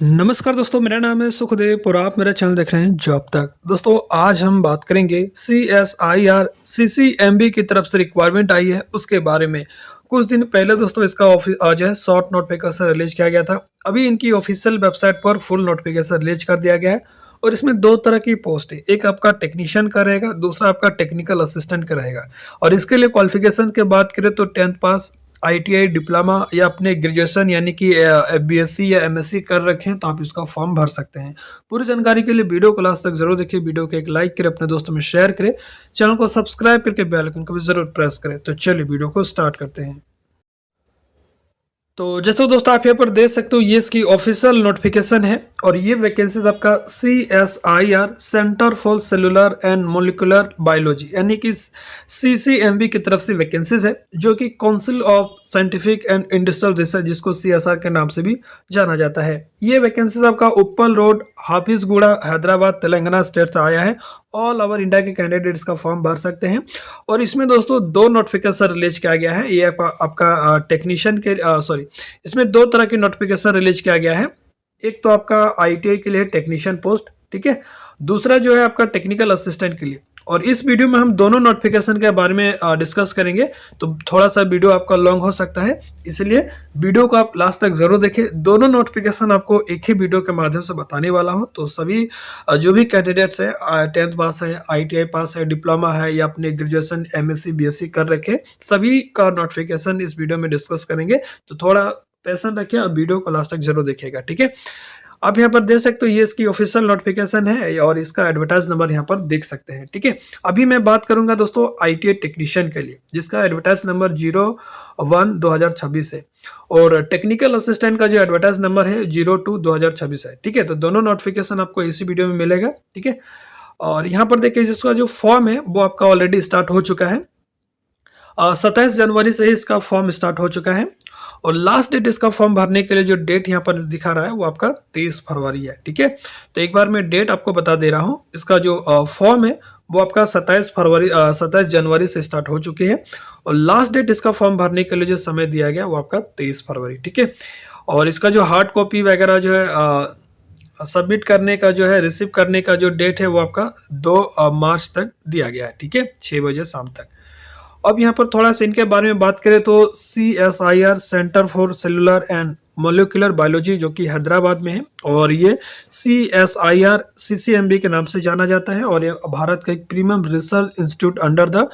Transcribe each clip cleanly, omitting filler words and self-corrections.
नमस्कार दोस्तों, मेरा नाम है सुखदेव और आप मेरा चैनल देख रहे हैं जॉब तक। दोस्तों आज हम बात करेंगे CSIR CCMB की तरफ से रिक्वायरमेंट आई है उसके बारे में। कुछ दिन पहले दोस्तों इसका ऑफिस जो है शॉर्ट नोटिफिकेशन रिलीज किया गया था। अभी इनकी ऑफिशियल वेबसाइट पर फुल नोटिफिकेशन रिलीज कर दिया गया है और इसमें दो तरह की पोस्ट है, एक आपका टेक्नीशियन का रहेगा, दूसरा आपका टेक्निकल असिस्टेंट का रहेगा। और इसके लिए क्वालिफिकेशन की बात करें तो 10th पास, ITI डिप्लोमा या अपने ग्रेजुएशन यानी कि BSc या MSc कर रखें तो आप इसका फॉर्म भर सकते हैं। पूरी जानकारी के लिए वीडियो को लास्ट तक जरूर देखिए, वीडियो को एक लाइक करें, अपने दोस्तों में शेयर करें, चैनल को सब्सक्राइब करके बेल आइकन को भी जरूर प्रेस करें। तो चलिए वीडियो को स्टार्ट करते हैं। तो जैसे दोस्तों आप यहाँ पर देख सकते हो, ये इसकी ऑफिशियल नोटिफिकेशन है और ये वैकेंसीज आपका CSIR centre for cellular and molecular biology यानी कि CCMB की तरफ से वैकेंसीज है, जो कि council of scientific and industrial research जिसको CSR के नाम से भी जाना जाता है। ये वैकेंसीज आपका उप्पल रोड, हाफिजगुड़ा, हैदराबाद, तेलंगाना स्टेट से आया है। ऑल ओवर इंडिया के कैंडिडेट्स का फॉर्म भर सकते हैं। और इसमें दोस्तों दो नोटिफिकेशन रिलीज किया गया है। ये आपका टेक्नीशियन के इसमें दो तरह की नोटिफिकेशन रिलीज किया गया है। एक तो आपका ITI के लिए टेक्नीशियन पोस्ट, ठीक है, दूसरा जो है आपका टेक्निकल असिस्टेंट के लिए। और इस वीडियो में हम दोनों नोटिफिकेशन के बारे में डिस्कस करेंगे, तो थोड़ा सा वीडियो आपका लॉन्ग हो सकता है, इसलिए वीडियो को आप लास्ट तक जरूर देखें। दोनों नोटिफिकेशन आपको एक ही वीडियो के माध्यम से बताने वाला हूं। तो सभी जो भी कैंडिडेट्स है, 10th पास है, ITI पास है, डिप्लोमा है या अपने ग्रेजुएशन MSc BSc कर रखे, सभी का नोटिफिकेशन इस वीडियो में डिस्कस करेंगे। तो थोड़ा पैसन रखिए और वीडियो को लास्ट तक जरूर देखिएगा, ठीक है। आप यहाँ पर देख सकते हो, ये इसकी ऑफिशियल नोटिफिकेशन है और इसका एडवर्टाइज नंबर यहाँ पर देख सकते हैं, ठीक है। अभी मैं बात करूंगा दोस्तों ITI टेक्नीशियन के लिए, जिसका एडवर्टाइज नंबर 01/2026 है और टेक्निकल असिस्टेंट का जो एडवर्टाइज नंबर है 02/2026 है, ठीक है। तो दोनों नोटिफिकेशन आपको इसी वीडियो में मिलेगा, ठीक है। और यहाँ पर देखिए, जिसका जो फॉर्म है वो आपका ऑलरेडी स्टार्ट हो चुका है। 27 जनवरी से ही इसका फॉर्म स्टार्ट हो चुका है और लास्ट डेट इसका फॉर्म भरने के लिए जो डेट यहाँ पर दिखा रहा है वो आपका 23 फरवरी है, ठीक है। तो एक बार मैं डेट आपको बता दे रहा हूँ। इसका जो फॉर्म है वो आपका 27 जनवरी से स्टार्ट हो चुकी है और लास्ट डेट इसका फॉर्म भरने के लिए जो समय दिया गया वो आपका 23 फरवरी, ठीक है। और इसका जो हार्ड कॉपी वगैरह जो है सबमिट करने का जो है, रिसीव करने का जो डेट है वो आपका 2 मार्च तक दिया गया है, ठीक है, 6 बजे शाम तक। अब यहाँ पर थोड़ा सा इनके बारे में बात करें तो CSIR centre for cellular and molecular biology, जो कि हैदराबाद में है, और ये CSIR CCMB के नाम से जाना जाता है और ये भारत का एक premium research institute under the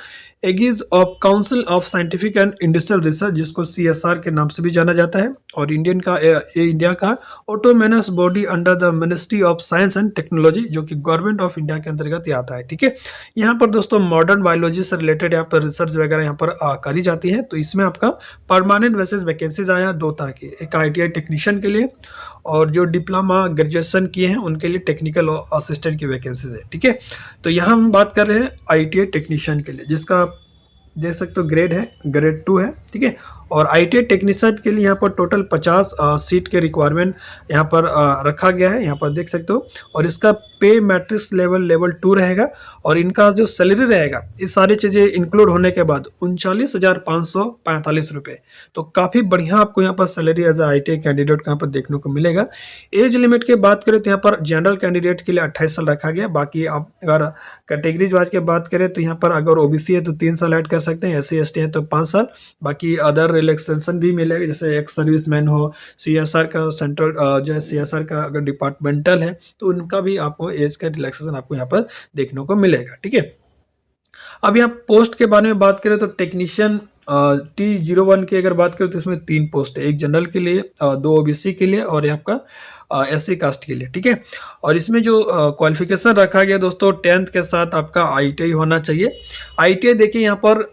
aegis of council of scientific and industrial research, जिसको CSR के नाम से भी जाना जाता है। और इंडिया का autonomous body under the ministry of science and technology, जो कि गवर्नमेंट ऑफ इंडिया के अंतर्गत आता है, ठीक है। यहाँ पर दोस्तों मॉडर्न बायोलॉजी से रिलेटेड यहाँ पर रिसर्च वगैरह यहाँ पर करी जाती है। तो इसमें आपका परमानेंट बेसिस वैकेंसीज आया दो तरह की, एक ITI टेक्नीशियन के लिए और जो डिप्लोमा ग्रेजुएशन किए हैं उनके लिए टेक्निकल असिस्टेंट की वैकेंसीज है, ठीक है। तो यहाँ हम बात कर रहे हैं ITI टेक्नीशियन के लिए, जिसका देख सकते हो ग्रेड है, ग्रेड 2 है, ठीक है। और ITI टेक्नीशियन के लिए यहाँ पर टोटल 50 सीट के रिक्वायरमेंट यहाँ पर रखा गया है, यहाँ पर देख सकते हो। और इसका पे मैट्रिक्स लेवल 2 रहेगा और इनका जो सैलरी रहेगा, ये सारी चीज़ें इंक्लूड होने के बाद 39,545 रुपये। तो काफ़ी बढ़िया आपको यहाँ पर सैलरी एज ITI कैंडिडेट को यहाँ पर देखने को मिलेगा। एज लिमिट की बात करें तो यहाँ पर जनरल कैंडिडेट के लिए 28 साल रखा गया। बाकी आप अगर कैटेगरीज वाइज की बात करें तो यहाँ पर अगर OBC है तो 3 साल ऐड कर सकते हैं, SC ST है तो 5 साल। बाकी अदर रिलैक्सेशन भी मिलेगा, जैसे एक्स सर्विसमैन हो, CSR का सेंट्रल जो है CSR का अगर डिपार्टमेंटल है तो उनका भी आपको एज का रिलैक्सेशन आपको यहाँ पर देखने को मिलेगा, ठीक है। अब यहाँ पोस्ट के बारे में बात करें तो टेक्नीशियन T01 की अगर बात करें तो इसमें 3 पोस्ट है, एक जनरल के लिए, 2 OBC के लिए और आपका SC कास्ट के लिए, ठीक है। और इसमें जो क्वालिफिकेशन रखा गया दोस्तों, 10th के साथ आपका ITI होना चाहिए। ITI देखिए यहाँ पर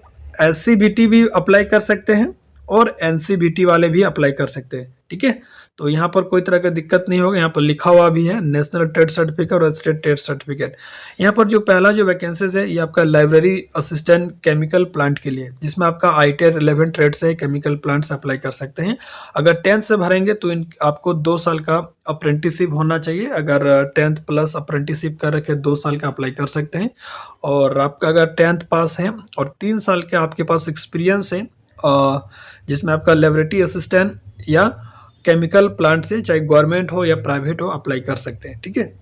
SCBT भी अप्लाई कर सकते हैं और NCBT वाले भी अप्लाई कर सकते हैं, ठीक है। तो यहाँ पर कोई तरह का दिक्कत नहीं होगा। यहाँ पर लिखा हुआ भी है नेशनल ट्रेड सर्टिफिकेट और स्टेट ट्रेड सर्टिफिकेट। यहाँ पर जो पहला जो वैकेंसीज है ये आपका लाइब्रेरी असिस्टेंट केमिकल प्लांट के लिए, जिसमें आपका ITI रिलेवेंट ट्रेड से केमिकल प्लांट से अप्लाई कर सकते हैं। अगर 10th से भरेंगे तो आपको 2 साल का अप्रेंटिसशिप होना चाहिए। अगर 10th प्लस अप्रेंटिसशिप कर रखे 2 साल का अप्लाई कर सकते हैं। और आपका अगर 10th पास है और 3 साल के आपके पास एक्सपीरियंस है, जिसमें आपका लेबोरेटरी असिस्टेंट या केमिकल प्लांट से, चाहे गवर्नमेंट हो या प्राइवेट हो, अप्लाई कर सकते हैं। ठीक है,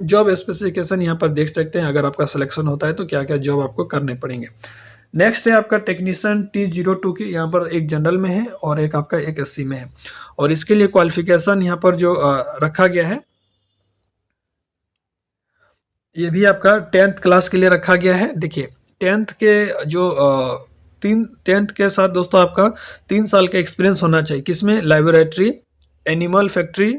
जॉब स्पेसिफिकेशन यहाँ पर देख सकते हैं, अगर आपका सिलेक्शन होता है तो क्या क्या जॉब आपको करने पड़ेंगे। नेक्स्ट है आपका टेक्नीशियन T02 की, यहाँ पर एक जनरल में है और एक आपका एक एससी में है। और इसके लिए क्वालिफिकेशन यहाँ पर जो रखा गया है, ये भी आपका 10th क्लास के लिए रखा गया है। देखिए 10th के जो 10th के साथ दोस्तों आपका 3 साल का एक्सपीरियंस होना चाहिए, किसमें, लेबोरेटरी, एनिमल फैक्ट्री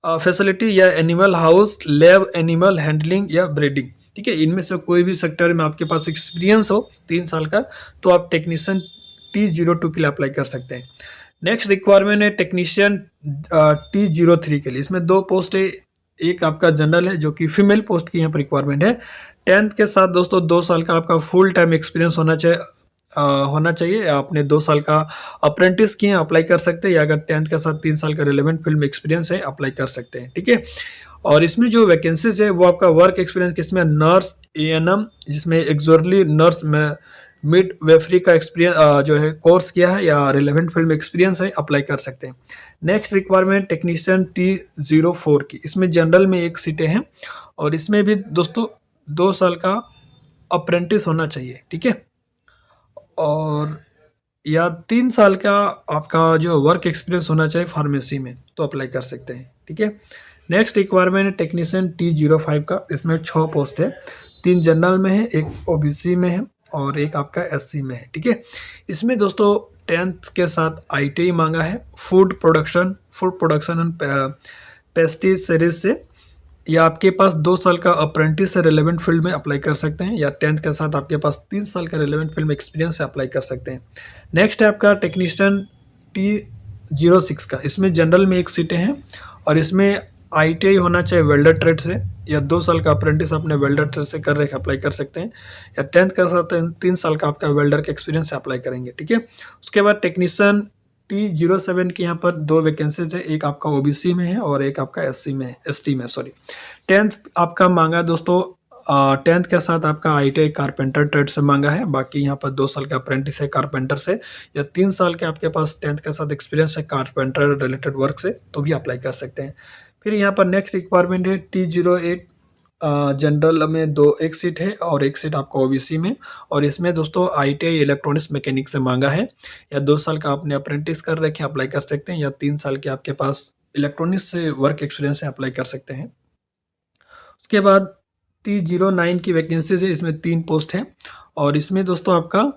फैसिलिटी या animal house, lab, animal handling या ब्रीडिंग। ठीक है, इनमें से कोई भी सेक्टर में आपके पास एक्सपीरियंस हो 3 साल का, तो आप टेक्नीशियन T02 के लिए अप्लाई कर सकते हैं। नेक्स्ट रिक्वायरमेंट है टेक्नीशियन T03 के लिए। इसमें 2 पोस्ट है, एक आपका जनरल है जो कि फीमेल पोस्ट की यहाँ पर रिक्वायरमेंट है। 10th के साथ दोस्तों 2 साल का आपका फुल टाइम एक्सपीरियंस होना चाहिए। आपने 2 साल का अप्रेंटिस किए अप्लाई कर सकते हैं, या अगर 10th के साथ 3 साल का रिलेवेंट फील्ड में एक्सपीरियंस है अप्लाई कर सकते हैं। ठीक है, और इसमें जो वैकेंसीज है वो आपका वर्क एक्सपीरियंस किसमें, नर्स, ANM, जिसमें एक्सोरली नर्स में मिड वेफरी का एक्सपीरियंस जो है कोर्स किया है या रिलेवेंट फील्ड में एक्सपीरियंस है, अप्लाई कर सकते हैं। नेक्स्ट रिक्वायरमेंट टेक्नीशियन T04 की, इसमें जनरल में 1 सीटें हैं और इसमें भी दोस्तों 2 साल का अप्रेंटिस होना चाहिए। ठीक है, और या 3 साल का आपका जो वर्क एक्सपीरियंस होना चाहिए फार्मेसी में, तो अप्लाई कर सकते हैं। ठीक है, नेक्स्ट रिक्वायरमेंट है टेक्नीशियन T05 का। इसमें 6 पोस्ट है, 3 जनरल में है, 1 OBC में है और 1 आपका SC में है। ठीक है, इसमें दोस्तों 10th के साथ ITI मांगा है, फूड प्रोडक्शन एंड पेस्टिसाइड्स से, या आपके पास 2 साल का अप्रेंटिस से रिलेवेंट फील्ड में अप्लाई कर सकते हैं, या 10th के साथ आपके पास 3 साल का रिलेवेंट फील्ड में एक्सपीरियंस से अप्लाई कर सकते हैं। नेक्स्ट है आपका टेक्नीशियन T06 का। इसमें जनरल में 1 सीटें हैं और इसमें ITI होना चाहिए वेल्डर ट्रेड से, या 2 साल का अप्रेंटिस अपने वेल्डर ट्रेड से कर रहे अप्लाई कर सकते हैं, या 10th के साथ 3 साल का आपका वेल्डर का एक्सपीरियंस से अप्लाई करेंगे। ठीक है, उसके बाद टेक्नीशियन T07 की यहाँ पर 2 वैकेंसीज है, एक आपका OBC में है और एक आपका ST में सॉरी। 10th आपका मांगा दोस्तों 10th के साथ आपका ITI कारपेंटर ट्रेड से मांगा है, बाकी यहाँ पर 2 साल का अप्रेंटिस है कारपेंटर से, या 3 साल के आपके पास 10th के साथ एक्सपीरियंस है कारपेंटर रिलेटेड वर्क से, तो भी अप्लाई कर सकते हैं। फिर यहाँ पर नेक्स्ट रिक्वायरमेंट है T08 जनरल में 1 सीट है और 1 सीट आपका OBC में, और इसमें दोस्तों ITI इलेक्ट्रॉनिक्स मैकेनिक से मांगा है, या 2 साल का आपने अप्रेंटिस कर रखे अप्लाई कर सकते हैं, या 3 साल के आपके पास इलेक्ट्रॉनिक्स से वर्क एक्सपीरियंस है अप्लाई कर सकते हैं। उसके बाद T09 की वैकेंसीज है, इसमें 3 पोस्ट है और इसमें दोस्तों आपका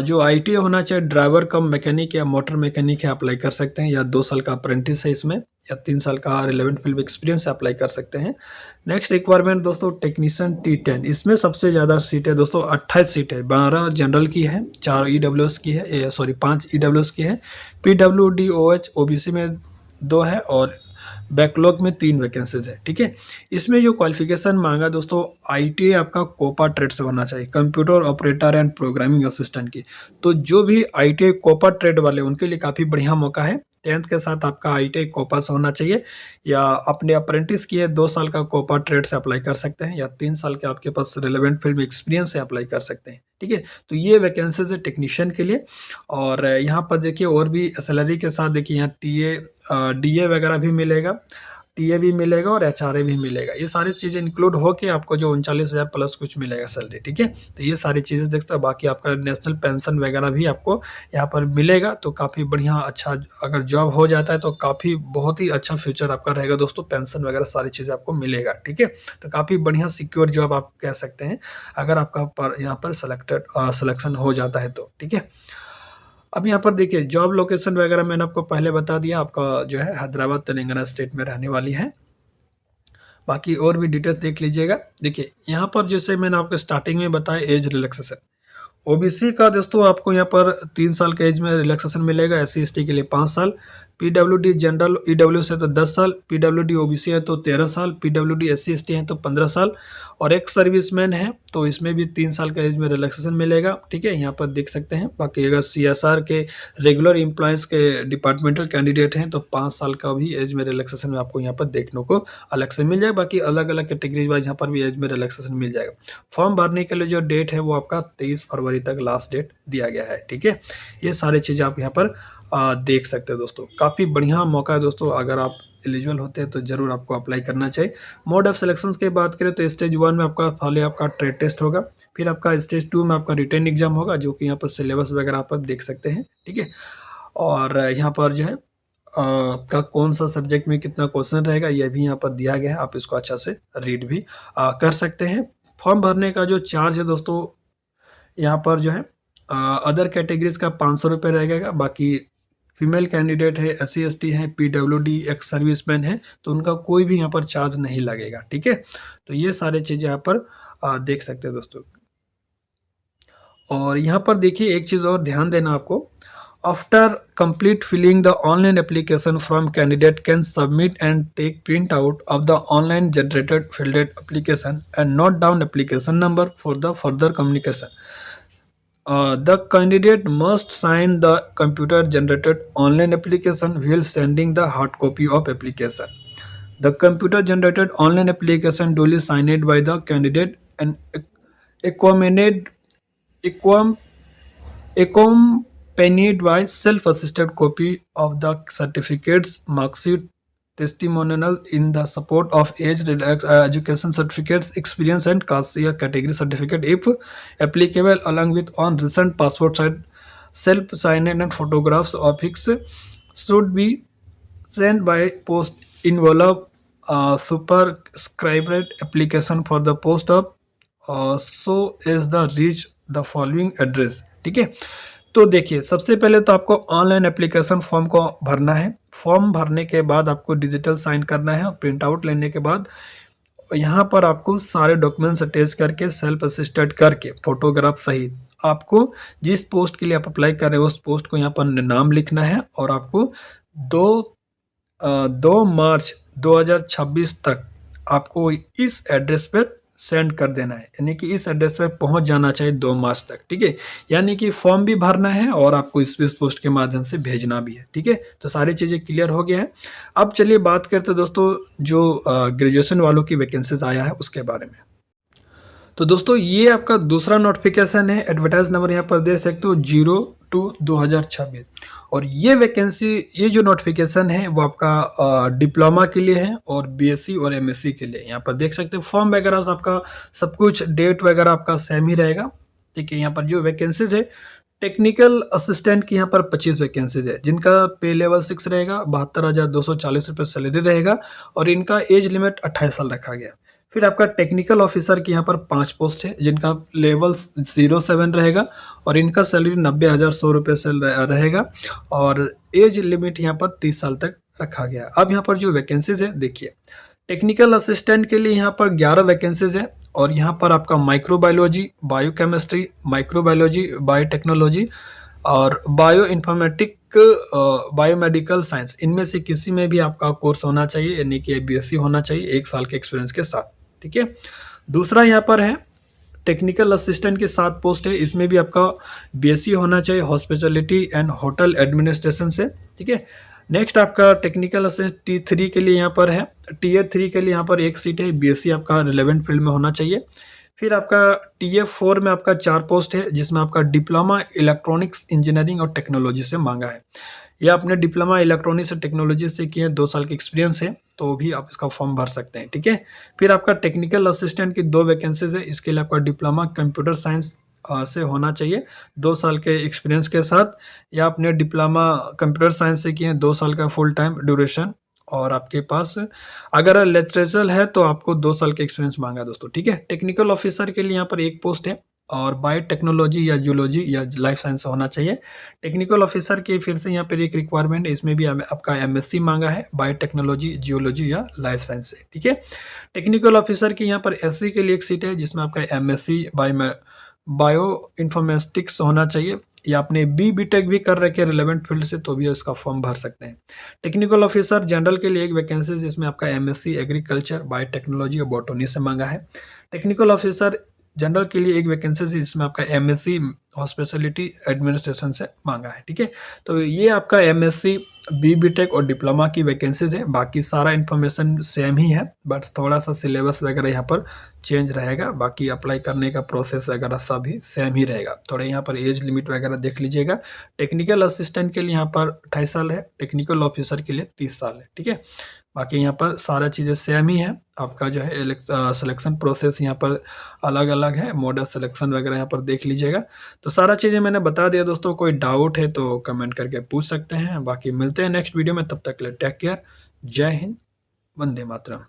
जो ITI होना चाहिए ड्राइवर कम मैकेनिक या मोटर मैकेनिक है अप्लाई कर सकते हैं, या 2 साल का अप्रेंटिस है इसमें, या 3 साल का रिलेवेंट फील्ड एक्सपीरियंस से अप्लाई कर सकते हैं। नेक्स्ट रिक्वायरमेंट दोस्तों टेक्नीशियन T10, इसमें सबसे ज़्यादा सीट है दोस्तों, 28 सीट है, 12 जनरल की है, 4 EWS की है, 5 EWS की है, PWD OH OBC में 2 है और बैकलॉग में 3 वैकेंसीज है। ठीक है, इसमें जो क्वालिफिकेशन मांगा दोस्तों ITI आपका कोपा ट्रेड से होना चाहिए, computer operator and programming assistant की। तो जो भी ITI कोपा ट्रेड वाले उनके लिए काफ़ी बढ़िया मौका है। 10th के साथ आपका ITI कोपा से होना चाहिए, या अपने अप्रेंटिस किए 2 साल का कोपा ट्रेड से अप्लाई कर सकते हैं, या 3 साल के आपके पास रिलेवेंट फील्ड में एक्सपीरियंस से अप्लाई कर सकते हैं। ठीक है, तो ये वैकेंसीज है टेक्नीशियन के लिए। और यहाँ पर देखिए और भी सैलरी के साथ देखिए यहाँ DA वगैरह भी मिलेगा, TA भी मिलेगा और HRA भी मिलेगा। ये सारी चीज़ें इंक्लूड होके आपको जो 39,000 प्लस कुछ मिलेगा सैलरी। ठीक है, तो ये सारी चीज़ें देखते हैं। बाकी आपका नेशनल पेंशन वगैरह भी आपको यहाँ पर मिलेगा, तो काफ़ी बढ़िया अच्छा अगर जॉब हो जाता है तो काफ़ी बहुत ही अच्छा फ्यूचर आपका रहेगा दोस्तों, पेंशन वगैरह सारी चीज़ें आपको मिलेगा। ठीक है, तो काफ़ी बढ़िया सिक्योर जॉब आप कह सकते हैं अगर आपका यहाँ पर सिलेक्शन हो जाता है तो। ठीक है, अब यहाँ पर देखिए जॉब लोकेशन वगैरह मैंने आपको पहले बता दिया, आपका जो है हैदराबाद तेलंगाना स्टेट में रहने वाली है। बाकी और भी डिटेल्स देख लीजिएगा। देखिए यहाँ पर जैसे मैंने आपको स्टार्टिंग में बताया एज रिलैक्सेशन, OBC का दोस्तों आपको यहाँ पर 3 साल के एज में रिलैक्सेशन मिलेगा, SC ST के लिए 5 साल, PWD जनरल EWS है तो 10 साल, PWD OBC है तो 13 साल, PWD SC ST है तो 15 साल, और एक सर्विसमैन है तो इसमें भी 3 साल का एज में रिलैक्सेशन मिलेगा। ठीक है, यहाँ पर देख सकते हैं। बाकी अगर CSR के रेगुलर एम्प्लॉयज़ के डिपार्टमेंटल कैंडिडेट हैं तो 5 साल का भी एज में रिलैक्सेशन में आपको यहाँ पर देखने को अलग से मिल जाएगा। बाकी अलग अलग कैटेगरी वाइज यहाँ पर भी एज में रिलैक्सेशन मिल जाएगा। फॉर्म भरने के लिए जो डेट है वो आपका 23 फरवरी तक लास्ट डेट दिया गया है। ठीक है, ये सारी चीज़ें आप यहाँ पर देख सकते हैं दोस्तों। काफ़ी बढ़िया मौका है दोस्तों, अगर आप एलिजिबल होते हैं तो ज़रूर आपको अप्लाई करना चाहिए। मोड ऑफ सिलेक्शंस की बात करें तो स्टेज 1 में आपका पहले आपका ट्रेड टेस्ट होगा, फिर आपका स्टेज 2 में आपका रिटन एग्जाम होगा, जो कि यहाँ पर सिलेबस वगैरह आप देख सकते हैं, ठीक है। और यहाँ पर जो है आपका कौन सा सब्जेक्ट में कितना क्वेश्चन रहेगा ये भी यहाँ पर दिया गया है, आप इसको अच्छा से रीड भी कर सकते हैं। फॉर्म भरने का जो चार्ज है दोस्तों, यहाँ पर जो है अदर कैटेगरीज का 500 रुपये रहेगा। बाकी फीमेल कैंडिडेट है, SC ST है, PWD एक्स सर्विसमैन है, तो उनका कोई भी यहाँ पर चार्ज नहीं लगेगा, ठीक है। तो ये सारे चीज़ें यहाँ पर देख सकते हैं दोस्तों। और यहाँ पर देखिए एक चीज़ और ध्यान देना आपको, after complete filling the online application from candidate can submit and take print out of the online generated filled application and note down application number for the further communication. The candidate must sign the computer-generated online application while sending the hard copy of application. The computer-generated online application duly signed by the candidate and accompanied accom- accompanied by self-assisted copy of the certificates, marksheet, testimonial in the support of age education certificates, experience and CASIA category certificate if applicable, along with on recent passport size self signed and photographs of X should be sent by post envelope superscribed application for the post of so as the reach the following address, ठीक है। तो देखिए सबसे पहले तो आपको online application form को भरना है। फॉर्म भरने के बाद आपको डिजिटल साइन करना है और प्रिंट आउट लेने के बाद यहाँ पर आपको सारे डॉक्यूमेंट्स अटैच करके सेल्फ असिस्टेड करके फोटोग्राफ सहित आपको जिस पोस्ट के लिए आप अप्लाई कर रहे हो उस पोस्ट को यहाँ पर नाम लिखना है और आपको 2 मार्च 2026 तक आपको इस एड्रेस पर सेंड कर देना है, यानी कि इस एड्रेस पर पहुंच जाना चाहिए 2 मार्च तक, ठीक है। यानी कि फॉर्म भी भरना है और आपको स्पीड पोस्ट के माध्यम से भेजना भी है, ठीक है। तो सारी चीज़ें क्लियर हो गया है। अब चलिए बात करते हैं दोस्तों जो ग्रेजुएशन वालों की वैकेंसीज आया है उसके बारे में। तो दोस्तों ये आपका दूसरा नोटिफिकेशन है, एडवर्टाइज नंबर यहाँ पर दे सकते हो 02/2026। और ये वैकेंसी, ये जो नोटिफिकेशन है वो आपका डिप्लोमा के लिए है और BSc और MSc के लिए। यहाँ पर देख सकते हो फॉर्म वगैरह आपका सब कुछ डेट वगैरह आपका सेम ही रहेगा, ठीक है। यहाँ पर जो वैकेंसीज है टेक्निकल असिस्टेंट की यहाँ पर 25 वैकेंसीज है, जिनका पे लेवल 6 रहेगा, 72,240 रुपये सैलरी रहेगा और इनका एज लिमिट 28 साल रखा गया। फिर आपका टेक्निकल ऑफिसर की यहाँ पर 5 पोस्ट है, जिनका लेवल 07 रहेगा और इनका सैलरी 90,100 रुपये से रहेगा और एज लिमिट यहाँ पर 30 साल तक रखा गया। अब यहाँ पर जो वैकेंसीज है देखिए, टेक्निकल असिस्टेंट के लिए यहाँ पर 11 वैकेंसीज है और यहाँ पर आपका माइक्रोबायोलॉजी, बायोकेमिस्ट्री, माइक्रोबायोलॉजी, बायोटेक्नोलॉजी और बायो इन्फॉर्मेटिक, बायोमेडिकल साइंस, इनमें से किसी में भी आपका कोर्स होना चाहिए, यानी कि BSc होना चाहिए 1 साल के एक्सपीरियंस के साथ, ठीक है। दूसरा यहाँ पर है टेक्निकल असिस्टेंट की 7 पोस्ट है, इसमें भी आपका BSc होना चाहिए हॉस्पिटलिटी एंड होटल एडमिनिस्ट्रेशन से, ठीक है। नेक्स्ट आपका टेक्निकल असिस्टेंट T3 के लिए यहाँ पर है, Tier 3 के लिए यहाँ पर 1 सीट है, BSc आपका रिलेवेंट फील्ड में होना चाहिए। फिर आपका TF4 में आपका 4 पोस्ट है, जिसमें आपका डिप्लोमा इलेक्ट्रॉनिक्स इंजीनियरिंग और टेक्नोलॉजी से मांगा है। या आपने डिप्लोमा इलेक्ट्रॉनिक्स और टेक्नोलॉजी से किए 2 साल की एक्सपीरियंस है तो भी आप इसका फॉर्म भर सकते हैं, ठीक है। फिर आपका टेक्निकल असिस्टेंट की 2 वैकेंसीज है, इसके लिए आपका डिप्लोमा कंप्यूटर साइंस से होना चाहिए 2 साल के एक्सपीरियंस के साथ, या आपने डिप्लोमा कंप्यूटर साइंस से किए 2 साल का फुल टाइम ड्यूरेशन और आपके पास अगर लिटरेचर है तो आपको 2 साल का एक्सपीरियंस मांगा दोस्तों, ठीक है। टेक्निकल ऑफिसर के लिए यहाँ पर 1 पोस्ट है और बायोटेक्नोलॉजी या जूलॉजी या लाइफ साइंस होना चाहिए। टेक्निकल ऑफिसर की फिर से यहाँ पर एक रिक्वायरमेंट है, इसमें भी आपका MSc मांगा है बायोटेक्नोलॉजी, जियोलॉजी या लाइफ साइंस से, ठीक है। टेक्निकल ऑफिसर की यहाँ पर SC के लिए 1 सीट है, जिसमें आपका MSc बायो इन्फॉर्मेटिक्स होना चाहिए, या आपने BTech भी कर रखे रिलेवेंट फील्ड से तो भी इसका फॉर्म भर सकते हैं। टेक्निकल ऑफिसर जनरल के लिए 1 वैकेंसी, जिसमें आपका MSc एग्रीकल्चर, बायोटेक्नोलॉजी और बॉटनी से मांगा है। टेक्निकल ऑफिसर जनरल के लिए एक वैकेंसी है, इसमें आपका एमएससी हॉस्पिटैलिटी एडमिनिस्ट्रेशन से मांगा है। ठीक है, तो ये आपका एमएससी बीटेक और डिप्लोमा की वैकेंसीज है। बाकी सारा इन्फॉर्मेशन सेम ही है, बट थोड़ा सा सिलेबस वगैरह यहाँ पर चेंज रहेगा। बाकी अप्लाई करने का प्रोसेस वगैरह सभी सेम ही रहेगा। थोड़ा यहाँ पर एज लिमिट वगैरह देख लीजिएगा। टेक्निकल असिस्टेंट के लिए यहाँ पर 28 साल है, टेक्निकल ऑफिसर के लिए 30 साल है। ठीक है, बाकी यहाँ पर सारा चीज़ें सेम ही है। आपका जो है सिलेक्शन प्रोसेस यहाँ पर अलग अलग है, मॉडल सिलेक्शन वगैरह यहाँ पर देख लीजिएगा। तो सारा चीज़ें मैंने बता दिया दोस्तों, कोई डाउट है तो कमेंट करके पूछ सकते हैं। बाकी मिलते हैं नेक्स्ट वीडियो में, तब तक के लिए टेक केयर, जय हिंद, वंदे मातरम।